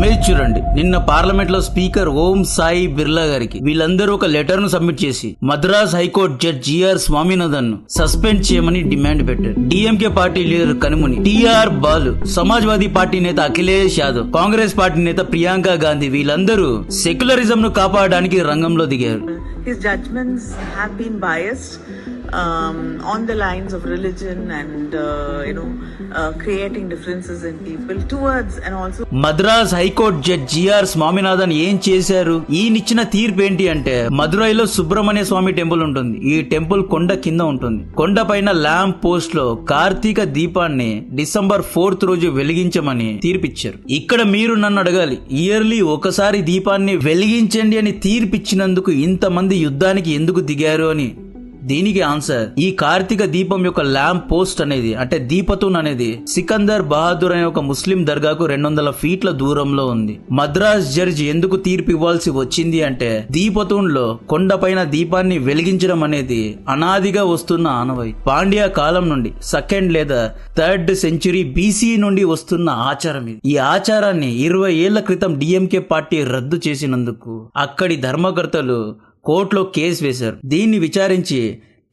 Image చూడండి. నిన్న parliament లో స్పీకర్ ఓం సాయి బిర్లా గారికి వీళ్ళందరూ ఒక లెటర్ ను సబ్మిట్ చేసి Madras high court judge GR Swaminathan ను సస్పెండ్ చేయమని డిమాండ్ పెట్టారు. DMK party leader Kanimozhi, TR Balu, Samajwadi party నేత అఖిలేష్ యాదవ్, కాంగ్రెస్ పార్టీ నేత ప్రియాంక గాంధీ వీళ్ళందరూ సెక్యులరిజం ను కాపాడడానికి రంగంలో దిగారు. His judgments have been biased on the lines of religion and creating differences in people towards and also. Madras high court judge GR Swaminathan ఏం చేశారు? ఈయనిచ్చిన తీర్పు ఏంటి అంటే, మదురైలో సుబ్రహ్మణ్య స్వామి టెంపుల్ ఉంటుంది. ఈ టెంపుల్ కొండ కింద ఉంటుంది. కొండ పైన ల్యాంప్ పోస్ట్ లో కార్తీక దీపాన్ని December 4th రోజు వెలిగించమని తీర్పిచ్చారు. ఇక్కడ మీరు నన్ను అడగాలి, ఇయర్లీ ఒకసారి దీపాన్ని వెలిగించండి అని తీర్పిచ్చినందుకు ఇంతమంది యుద్ధానికి ఎందుకు దిగారు అని. దీనికి ఆన్సర్, ఈ కార్తీక దీపం యొక్క ల్యాంప్ పోస్ట్ అనేది అంటే దీపతూన్ అనేది సికందర్ బహాదూర్ అనే ఒక ముస్లిం దర్గాకు 200 ఫీట్ల దూరంలో ఉంది. మద్రాస్ జడ్జి ఎందుకు తీర్పు ఇవ్వాల్సి వచ్చింది అంటే, దీపతూన్ లో కొండపైన దీపాన్ని వెలిగించడం అనేది అనాదిగా వస్తున్న ఆనవాయి. పాండ్య కాలం నుండి 2nd లేదా 3rd సెంచురీ BC నుండి వస్తున్న ఆచారం ఇది. ఈ ఆచారాన్ని 20 ఏళ్ల క్రితం డిఎంకే పార్టీ రద్దు చేసినందుకు అక్కడి ధర్మకర్తలు కోర్టులో కేసు వేశారు. దీన్ని విచారించి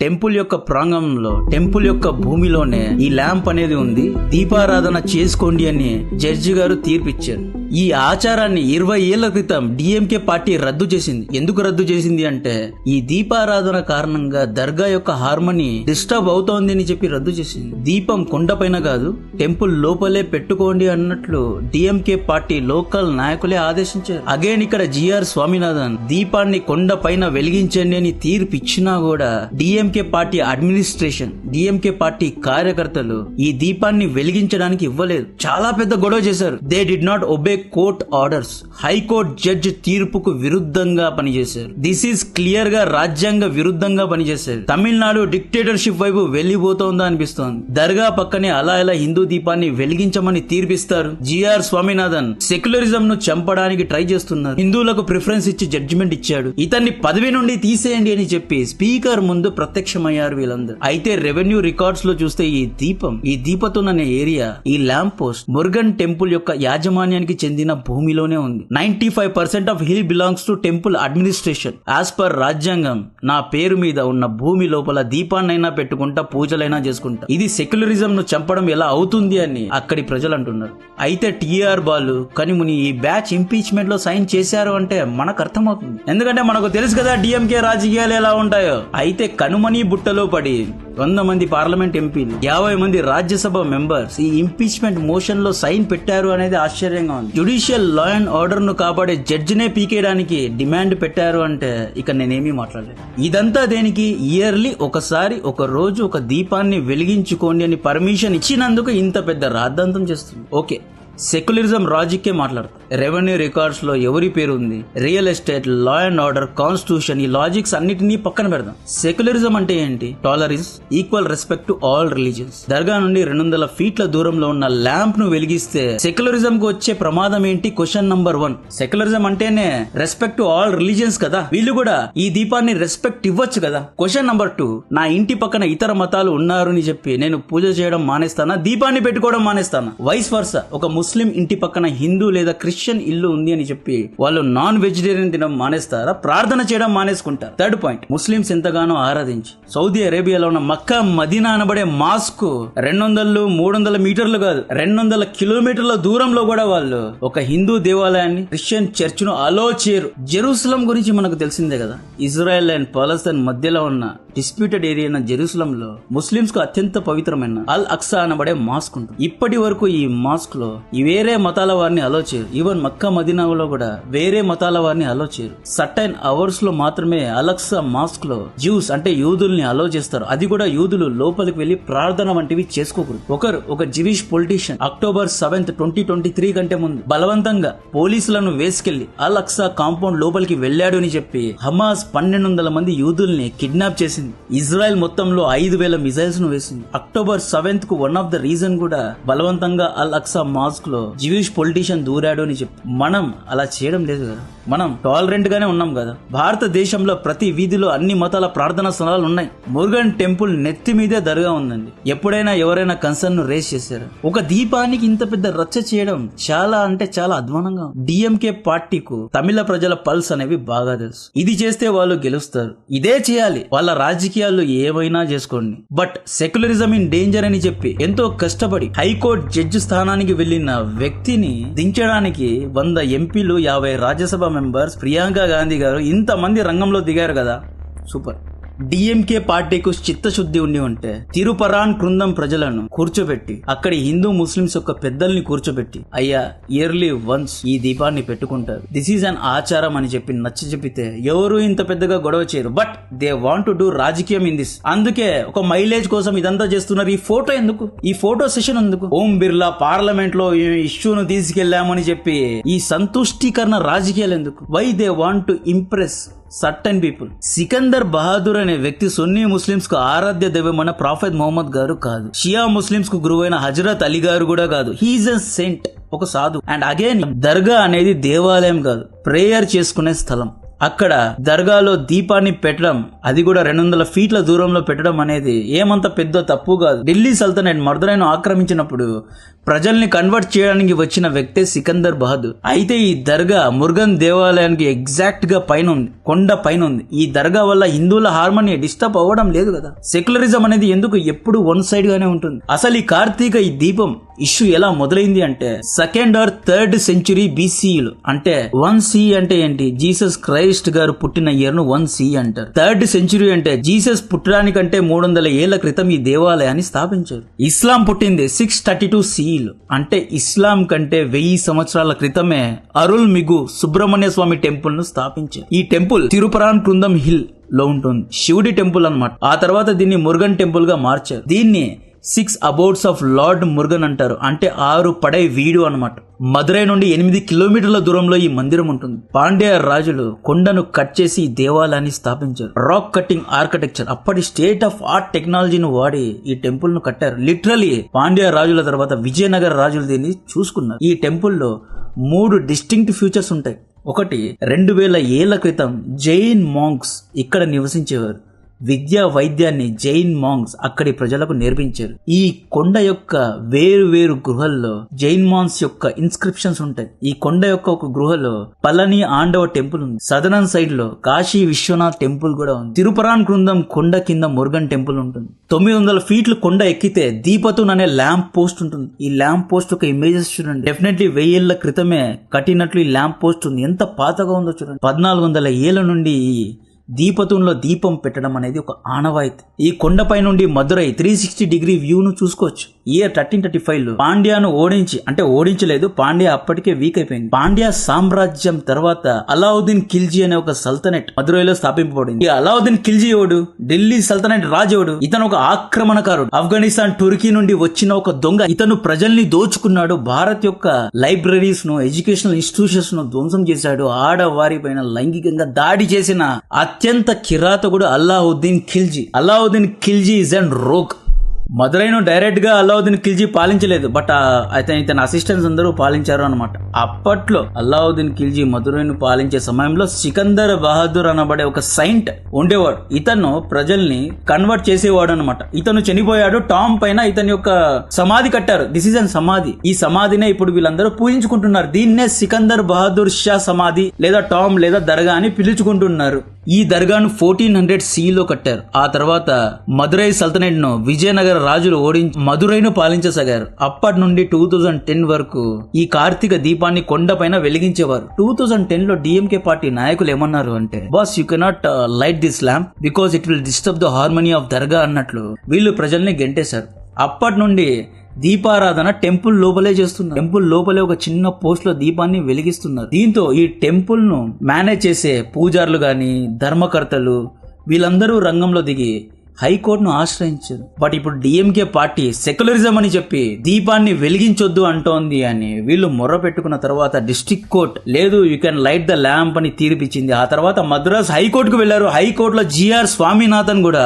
టెంపుల్ యొక్క ప్రాంగణంలో, టెంపుల్ యొక్క భూమిలోనే ఈ ల్యాంప్ అనేది ఉంది, దీపారాధన చేసుకోండి అని జడ్జి గారు తీర్పిచ్చారు. ఈ ఆచారాన్ని 20 ఏళ్ల క్రితం డిఎంకే పార్టీ రద్దు చేసింది. ఎందుకు రద్దు చేసింది అంటే, ఈ దీపారాధన కారణంగా దర్గా యొక్క హార్మనీ డిస్టర్బ్ అవుతోంది అని చెప్పి రద్దు చేసింది. దీపం కొండపైన కాదు, టెంపుల్ లోపలే పెట్టుకోండి అన్నట్లు డిఎంకే పార్టీ లోకల్ నాయకులే ఆదేశించారు. అగైన్ ఇక్కడ జిఆర్ స్వామినాథన్ దీపాన్ని కొండ పైన వెలిగించండి అని తీర్పు ఇచ్చినా కూడా DMK party administration, DMK party కార్యకర్తలు ఈ దీపాన్ని వెలిగించడానికి ఇవ్వలేదు. చాలా పెద్ద గొడవ చేశారు. They did not obey court orders. High court జడ్జి తీర్పుకు విరుద్ధంగా పనిచేశారు. దిస్ ఈస్ క్లియర్ గా రాజ్యాంగ విరుద్ధంగా పనిచేశారు. తమిళనాడు డిక్టేటర్షిప్ వైపు వెళ్లిపోతోందా అనిపిస్తోంది. దర్గా పక్కనే అలా ఇలా హిందూ దీపాన్ని వెలిగించమని తీర్పిస్తారు. జిఆర్ స్వామినాథన్ సెక్యులరిజం ను చంపడానికి ట్రై చేస్తున్నారు. హిందువులకు ప్రిఫరెన్స్ ఇచ్చి జడ్జిమెంట్ ఇచ్చాడు. ఇతన్ని పదవి నుండి తీసేయండి అని చెప్పి స్పీకర్ ముందు ప్రత్యక్షమయ్యారు వీళ్ళందరూ. అయితే రెవెన్యూ రికార్డ్స్ లో చూస్తే ఈ దీపతూన్ అనే ఏరియా, ఈ ల్యాంప్ పోస్ట్ మురుగన్ టెంపుల్ యొక్క యాజమాన్యానికి చెందిన భూమిలోనే ఉంది. 95% of hill belongs to temple administration. As per రాజ్యాంగం నా పేరు మీద ఉన్న భూమి లోపల దీపాన్నైనా పెట్టుకుంటా, పూజలైనా చేసుకుంటా. ఇది సెక్యులరిజం ను చంపడం ఎలా అవుతుంది అని అక్కడి ప్రజలు అంటున్నారు. అయితే టిఆర్ బాలు, కనిముని ఈ బ్యాచ్ ఇంపీచ్మెంట్ లో సైన్ చేశారు అంటే మనకు అర్థమవుతుంది. ఎందుకంటే మనకు తెలుసు కదా డిఎంకే రాజకీయాలు ఎలా ఉంటాయో. అయితే కనుమని బుట్టలో పడి 100 మంది పార్లమెంట్ ఎంపీలు, 50 మంది రాజ్యసభ మెంబర్స్ ఈ ఇంపీచ్మెంట్ మోషన్ లో సైన్ పెట్టారు అనేది ఆశ్చర్యంగా ఉంది. జ్యుడిషియల్ లా అండ్ ఆర్డర్ ను కాపాడే జడ్జినే పీకేయడానికి డిమాండ్ పెట్టారు అంటే ఇక నేనేమీ మాట్లాడలేదు. ఇదంతా దేనికి? ఇయర్లీ ఒకసారి ఒక రోజు ఒక దీపాన్ని వెలిగించుకోండి అని పర్మిషన్ ఇచ్చినందుకు ఇంత పెద్ద రాద్ధాంతం చేస్తుంది. ఓకే, సెక్యులరిజం లాజిక్కే మాట్లాడతాం. రెవెన్యూ రికార్డ్స్ లో ఎవరి పేరు ఉంది, real estate, law and order, constitution, ఈ లాజిక్స్ అన్నిటినీ పక్కన పెడదాం. సెక్యులరిజం అంటే ఏంటి? Tolerance, equal respect to all religions. దర్గా నుండి 200 ఫీట్ల దూరంలో ఉన్న ల్యాంప్ ను వెలిగిస్తే సెక్యులరిజం కు వచ్చే ప్రమాదం ఏంటి? Question number 1. సెక్యులరిజం అంటేనే రెస్పెక్ట్ టు ఆల్ రిలీజియన్స్ కదా, వీళ్ళు కూడా ఈ దీపాన్ని రెస్పెక్ట్ ఇవ్వచ్చు కదా. క్వశ్చన్ నంబర్ 2, నా ఇంటి పక్కన ఇతర మతాలు ఉన్నారు అని చెప్పి నేను పూజ చేయడం మానేస్తానా, దీపాన్ని పెట్టుకోవడం మానేస్తానా? వైస్ వర్సా, ఒక ముస్లిం ఇంటి పక్కన హిందూ లేదా క్రిస్టియన్ ఇల్లు ఉంది అని చెప్పి వాళ్ళు నాన్ వెజిటేరియన్ తినడం మానేస్తారా, ప్రార్థన చేయడం మానేసుకుంటారు? 3rd పాయింట్, ముస్లింస్ ఎంతగానో ఆరాధించి సౌదీ అరేబియాలో ఉన్న మక్కా మదీనా అనబడే మాస్క్ 200-300 మీటర్లు కాదు, 200 కిలోమీటర్ల దూరంలో కూడా వాళ్ళు ఒక హిందూ దేవాలయాన్ని, క్రిస్టియన్ చర్చ్ ను అలో చేయరు. జెరూసలం గురించి మనకు తెలిసిందే కదా. ఇజ్రాయెల్ అండ్ పాలస్తీన్ మధ్యలో ఉన్న డిస్ప్యూటెడ్ ఏరియా జెరూసలం లో ముస్లింస్ కు అత్యంత పవిత్రమైన అల్ అక్సా అనబడే మాస్క్ ఉంటుంది. ఇప్పటి వరకు ఈ మాస్క్ లో వేరే మతాల వారిని అలో చేయరు. ఈవెన్ మక్కా మదీనాలో కూడా వేరే మతాల వారిని అలో చేయరు. సర్టైన్ అవర్స్ లో మాత్రమే అల్ అక్సా మాస్క్ లో జ్యూస్ అంటే యూదుల్ని అలో చేస్తారు. అది కూడా యూదులు లోపలికి వెళ్లి ప్రార్థన వంటివి చేసుకోకూడదు. ఒక జివిష్ పొలిటీషియన్ October 7th, 2023 కంటే ముందు బలవంతంగా పోలీసులను వేసుకెళ్లి అల్ అక్సా కాంపౌండ్ లోపలికి వెళ్లాడు అని చెప్పి హమాస్ 1200 మంది యూదుల్ని కిడ్నాప్ చేసింది. చేసింది. ఇజ్రాయెల్ మొత్తంలో 5,000 మిసైల్స్ ను వేసింది. అక్టోబర్ 7th కు వన్ ఆఫ్ ద రీజన్ కూడా బలవంతంగా అల్ అక్సా మాస్క్ లో జ్యూయిష్ పొలిటీషియన్ దూరాడు అని చెప్పి. మనం అలా చేయడం లేదు కదా, మనం టాలరెంట్ గానే ఉన్నాం కదా. భారతదేశంలో ప్రతి వీధిలో అన్ని మతాల ప్రార్థనా స్థలాలు ఉన్నాయి. మురుగన్ టెంపుల్ నెత్తి మీదే దర్గా ఉందండి. ఎప్పుడైనా ఎవరైనా కన్సర్న్ ను రేస్ చేశారు? ఒక దీపానికి ఇంత పెద్ద రచ్చ చేయడం చాలా అంటే చాలా అధ్వానంగా. డిఎంకే పార్టీకు తమిళ ప్రజల పల్స్ అనేవి బాగా తెలుసు. ఇది చేస్తే వాళ్ళు గెలుస్తారు, ఇదే చేయాలి, వాళ్ళ రాజకీయాల్లో ఏమైనా చేసుకోండి, బట్ సెక్యులరిజం ఇన్ డేంజర్ అని చెప్పి ఎంతో కష్టపడి హైకోర్టు జడ్జి స్థానానికి వెళ్లిన వ్యక్తిని దించడానికి 100 ఎంపీలు, 50 రాజ్యసభ మెంబర్స్, ప్రియాంక గాంధీ గారు ఇంతమంది రంగంలో దిగారు కదా. సూపర్. డిఎంకే పార్టీకు చిత్తశుద్ధి ఉండి ఉంటే తిరుపరాన్ కృందం ప్రజలను కూర్చోబెట్టి అక్కడి హిందూ ముస్లింస్ యొక్క పెద్దల్ని కూర్చోబెట్టి, అయ్యా ఇయర్లీ వన్స్ ఈ దీపాన్ని పెట్టుకుంటారు, దిస్ ఈజ్ అన్ ఆచారం అని చెప్పి నచ్చ చెప్పితే ఎవరు ఇంత పెద్దగా గొడవ చేయరు. But they want to do రాజకీయం ఇన్ దిస్. అందుకే ఒక మైలేజ్ కోసం ఇదంతా చేస్తున్నారు. ఈ ఫోటో ఎందుకు, ఈ ఫోటో సెషన్ ఎందుకు? ఓం బిర్లా పార్లమెంట్ లో ఈ ఇష్యూను తీసుకెళ్లామని చెప్పి ఈ సంతుష్టీకరణ రాజకీయాలు ఎందుకు? Why they want to impress certain people. Sikandar Bahadur అనే వ్యక్తి సున్నీ ముస్లింస్ కు ఆరాధ్య దైవమైన ప్రాఫెట్ మొహమ్మద్ గారు కాదు. షియా ముస్లింస్ కు గురువైన హజరత్ అలీ గారు కూడా కాదు. హీఈస్ ఎ సెయింట్, ఒక సాధు. అండ్ అగైన్ దర్గా అనేది దేవాలయం కాదు, ప్రేయర్ చేసుకునే స్థలం. అక్కడ దర్గాలో దీపాన్ని పెట్టడం, అది కూడా 200 ఫీట్ల దూరంలో పెట్టడం అనేది ఏమంత పెద్ద తప్పు కాదు. ఢిల్లీ సల్తనట్ మదురైను ఆక్రమించినప్పుడు ప్రజల్ని కన్వర్ట్ చేయడానికి వచ్చిన వ్యక్తే సికందర్ బహదూర్. అయితే ఈ దర్గా మురుగన్ దేవాలయానికి ఎగ్జాక్ట్ గా పైన ఉంది, కొండ పైన ఉంది. ఈ దర్గా వల్ల హిందువుల హార్మోని డిస్టర్బ్ అవ్వడం లేదు కదా. సెక్యులరిజం అనేది ఎందుకు ఎప్పుడు వన్ సైడ్ గానే ఉంటుంది. అసలు ఈ కార్తీక ఈ దీపం ఇష్యూ ఎలా మొదలైంది అంటే 2nd or 3rd century BCE. అంటే 1C అంటే ఏంటి? జీసస్ క్రైస్ట్ గారు పుట్టిన ఇయర్ ను 1C అంటారు. 3rd century అంటే జీసస్ పుట్టడానికంటే 300 ఏళ్ల క్రితం ఈ దేవాలయాన్ని స్థాపించారు. ఇస్లాం పుట్టింది 632 CE. అంటే ఇస్లాం కంటే 1000 సంవత్సరాల క్రితమే అరుల్ మిగు సుబ్రహ్మణ్య స్వామి టెంపుల్ ను స్థాపించారు. ఈ టెంపుల్ తిరుపరాన్ కృందం హిల్ లో ఉంటుంది. శివుడి టెంపుల్ అన్నమాట. ఆ తర్వాత దీన్ని మురుగన్ టెంపుల్ గా మార్చారు. దీన్ని 6 అబౌట్స్ ఆఫ్ లార్డ్ మురుగన్ అంటారు. అంటే 6 పడై వీడు అన్నమాట. మదురై నుండి 8 కిలోమీటర్ల దూరంలో ఈ మందిరం ఉంటుంది. పాండ్య రాజులు కొండను కట్ చేసి ఈ దేవాలయాన్ని స్థాపించారు. రాక్ కట్టింగ్ ఆర్కిటెక్చర్, అప్పటి స్టేట్ ఆఫ్ ఆర్ట్ టెక్నాలజీని వాడి ఈ టెంపుల్ ను కట్టారు. లిటరలీ పాండ్య రాజుల తర్వాత విజయనగర రాజులు దీన్ని చూసుకున్నారు. ఈ టెంపుల్ లో 3 డిస్టింక్ట్ ఫ్యూచర్స్ ఉంటాయి. ఒకటి, 2000 ఏళ్ల క్రితం జైన్ మాంక్స్ ఇక్కడ నివసించేవారు. విద్యా వైద్యాన్ని జైన్ మాంగ్స్ అక్కడి ప్రజలకు నేర్పించారు. ఈ కొండ యొక్క వేరు వేరు గృహల్లో జైన్ మాంగ్స్ యొక్క ఇన్స్క్రిప్షన్స్ ఉంటాయి. ఈ కొండ యొక్క ఒక గృహలో పళని ఆండవ టెంపుల్ ఉంది. సదరన్ సైడ్ లో కాశీ విశ్వనాథ్ టెంపుల్ కూడా ఉంది. తిరుపరాన్ కృందం కొండ కింద మురుగన్ టెంపుల్ ఉంటుంది. 900 ఫీట్లు కొండ ఎక్కితే దీపతున్ అనే ల్యాంప్ పోస్ట్ ఉంటుంది. ఈ ల్యాంప్ పోస్ట్ ఒక ఇమేజెస్ చూడండి. డెఫినెట్లీ 1000 ఏళ్ల క్రితమే కట్టినట్లు ఈ ల్యాంప్ పోస్ట్ ఉంది. ఎంత పాతగా ఉందో చూడండి. 1400 ఏళ్ల నుండి దీపతున్లో దీపం పెట్టడం అనేది ఒక ఆనవాయితీ. ఈ కొండపై నుండి మదురై 360 డిగ్రీ వ్యూను చూసుకోవచ్చు. ఇయర్ 1335లో పాండ్యాను ఓడించలేదు, పాండ్యా అప్పటికే వీక్ అయిపోయింది. పాండ్యా సామ్రాజ్యం తర్వాత అలావుద్దీన్ ఖిల్జీ అనే ఒక సల్తనెట్ మదురైలో స్థాపింపబడింది. ఈ అలావుద్దీన్ ఖిల్జీ ఎవడు? ఢిల్లీ సల్తనెట్ రాజు ఎవడు? ఇతను ఒక ఆక్రమణకారుడు, ఆఫ్ఘనిస్తాన్ టుర్కీ నుండి వచ్చిన ఒక దొంగ. ఇతను ప్రజల్ని దోచుకున్నాడు. భారత్ యొక్క లైబ్రరీస్ ను, ఎడ్యుకేషనల్ ఇన్స్టిట్యూషన్స్ ను ధ్వంసం చేశాడు. ఆడవారి పైన లైంగికంగా దాడి చేసిన అత్యంత కిరాతకుడు Alauddin Khilji. Alauddin Khilji is and rogue. మదురైను డైరెక్ట్ గా అలావుద్దీన్ ఖిల్జీ పాలించలేదు, బట్ ఇతని అసిస్టెంట్స్ అందరూ పాలించారు అనమాట. అప్పట్లో అలావుద్దీన్ ఖిల్జీ మదురైను పాలించే సమయంలో సికందర్ బహదూర్ అనబడే ఒక సైంట్ ఉండేవాడు. ఇతను ప్రజల్ని కన్వర్ట్ చేసేవాడు అనమాట. ఇతను చనిపోయాడు. టామ్ పైన ఇతని యొక్క సమాధి కట్టారు. దిస్ ఇస్ అన్ సమాధి. ఈ సమాధినే ఇప్పుడు వీళ్ళందరూ పూజించుకుంటున్నారు. దీన్నే సికందర్ బహదూర్ షా సమాధి లేదా టామ్ లేదా దర్గా అని పిలుచుకుంటున్నారు. ఈ దర్గాను 1400 CEలో కట్టారు. ఆ తర్వాత మదురై సల్తనెట్ ను విజయనగర రాజులు ఓడించి మదురైను పాలించసాగారు. అప్పటి నుండి 2010 వరకు ఈ కార్తీక దీపాన్ని కొండపైన వెలిగించేవారు. 2010లో డిఎంకే పార్టీ నాయకులు ఏమన్నారు అంటే, boss you cannot light this lamp because it will disturb the harmony of dargah అన్నట్లు వీళ్ళు ప్రజల్ని గెంటేశారు. అప్పటి నుండి దీపారాధన టెంపుల్ లోపలే చేస్తున్నారు. టెంపుల్ లోపలే ఒక చిన్న పోస్ట్ లో దీపాన్ని వెలిగిస్తున్నారు. దీంతో ఈ టెంపుల్ ను మేనేజ్ చేసే పూజారులు గాని, ధర్మకర్తలు వీళ్ళందరూ రంగంలో దిగి హైకోర్టును ఆశ్రయించారు. బట్ ఇప్పుడు డిఎంకే పార్టీ సెక్యులరిజం అని చెప్పి దీపాన్ని వెలిగించొద్దు అంటోంది అని వీళ్ళు మొర్ర పెట్టుకున్న తర్వాత డిస్ట్రిక్ట్ కోర్ట్ లేదు you can light the lamp అని తీర్పిచ్చింది. ఆ తర్వాత మద్రాస్ హైకోర్టుకు వెళ్లారు. హైకోర్టులో జిఆర్ స్వామినాథన్ కూడా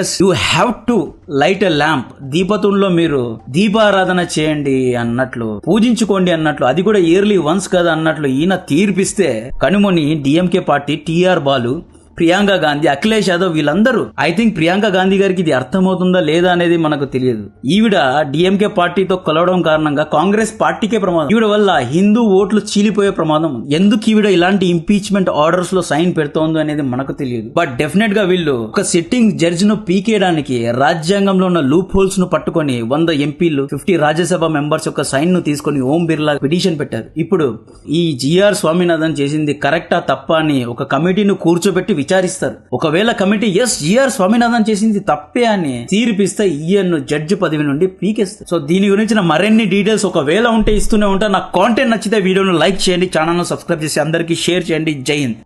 yes you have to light a lamp, దీపతుంలో మీరు దీపారాధన చేయండి అన్నట్లు, పూజించుకోండి అన్నట్లు, అది కూడా ఇయర్లీ వన్స్ కదా అన్నట్లు ఈయన తీర్పిస్తే Kanimozhi DMK party TR Balu, Priyanka Gandhi, Akhilesh Yadav వీళ్ళందరూ ఐ థింక్ ప్రియాంక గాంధీ గారికి ఇది అర్థమవుతుందా లేదా అనేది మనకు తెలియదు. ఈవిడ డిఎంకే పార్టీతో కలవడం కారణంగా కాంగ్రెస్ పార్టీకే ప్రమాదం. ఈవిడ వల్ల హిందూ ఓట్లు చీలిపోయే ప్రమాదం. ఎందుకు ఈవిడ ఇలాంటి ఇంపీచ్మెంట్ ఆర్డర్స్ లో సైన్ పెడుతోందో అనేది మనకు తెలియదు. బట్ డెఫినెట్ గా వీళ్ళు ఒక సిట్టింగ్ జడ్జి ను పీకేయడానికి రాజ్యాంగంలో ఉన్న లూప్ హోల్స్ ను పట్టుకొని 100 ఎంపీలు 50 రాజ్యసభ మెంబర్స్ యొక్క సైన్ ను తీసుకొని ఓం బిర్లా పిటిషన్ పెట్టారు. ఇప్పుడు ఈ జిఆర్ స్వామినాథన్ చేసింది కరెక్టా తప్పా అని ఒక కమిటీని కూర్చోబెట్టి విచారిస్తారు. ఒకవేళ కమిటీ ఎస్ జిఆర్ స్వామినాథన్ చేసింది తప్పే అని తీర్పిస్తే ఈయన్ను జడ్జి పదవి నుండి పీకేస్తారు. సో దీని గురించిన మరిన్ని డీటెయిల్స్ ఒకవేళ ఉంటే ఇస్తూనే ఉంటా. నాకు కాంటెంట్ నచ్చితే వీడియోను లైక్ చేయండి, ఛానల్ ను సబ్స్క్రైబ్ చేసి అందరికీ షేర్ చేయండి. జై హింద్.